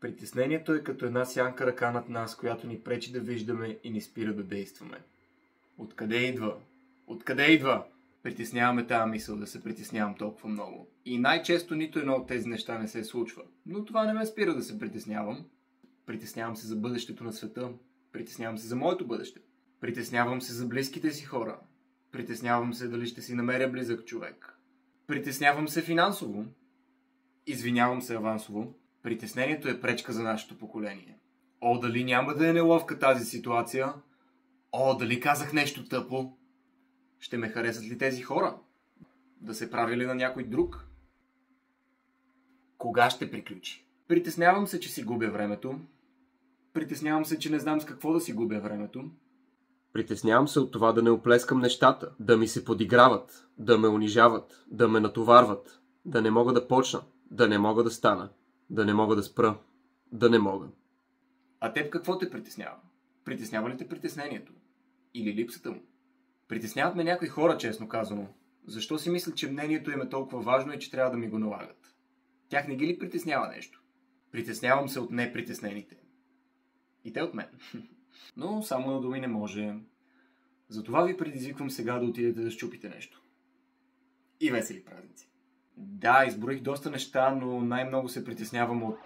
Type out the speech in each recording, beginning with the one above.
Притеснението е като една сянка ръка над нас, която ни пречи да виждаме и ни спира да действаме. Откъде идва? Откъде идва? Притесняваме тази мисъл да се притеснявам толкова много. И най-често нито едно от тези неща не се случва. Но това не ме спира да се притеснявам. Притеснявам се за бъдещето на света. Притеснявам се за моето бъдеще. Притеснявам се за близките си хора. Притеснявам се дали ще си намеря близък човек. Притеснявам се финансово. Извинявам се авансово. Притеснението е пречка за нашето поколение. О, дали няма да е неловка тази ситуация? О, дали казах нещо тъпо? Ще ме харесат ли тези хора? Да се прави ли на някой друг? Кога ще приключи? Притеснявам се, че си губя времето. Притеснявам се, че не знам с какво да си губя времето. Притеснявам се от това да не оплескам нещата, да ми се подиграват, да ме унижават, да ме натоварват, да не мога да почна, да не мога да стана, да не мога да спра, да не мога. А теб какво те притеснява? Притеснява ли те притеснението? Или липсата му? Притесняват ме някои хора, честно казано. Защо си мисля, че мнението им е толкова важно и че трябва да ми го налагат? Тях не ги ли притеснява нещо? Притеснявам се от непритеснените. И те от мен. Но само на думи не може. Затова ви предизвиквам сега да отидете да счупите нещо. И весели празници. Да, изброих доста неща, но най-много се притеснявам от...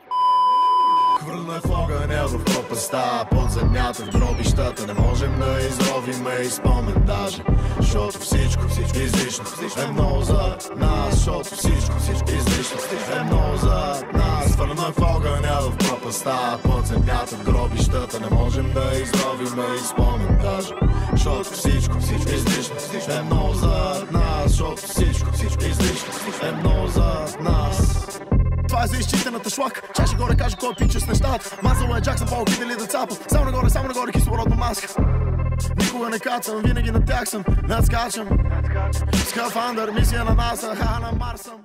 Хвърляме в огъня в пропаста, под земята, в гробищата. Не можем да изровиме и спомен даже. Защото всичко излишно е много за нас. Защото всичко излишно е много за нас. Хвърляме в огъня в пропаста, под земята, в гробищата. Не можем да изровиме и спомен даже. Защото всичко излишно е много за нас. Защото всичко излишно е много за нас. Това е за изчистената шлак. Чаша горе кажа кой пича с нещата. Мазало е Джаксън, по-оките ли да цапа. Само нагоре, кислородна маска. Никога не кацам, винаги на тях съм. Надскачам. Скафандър, мисия на НАСА, на Марс съм.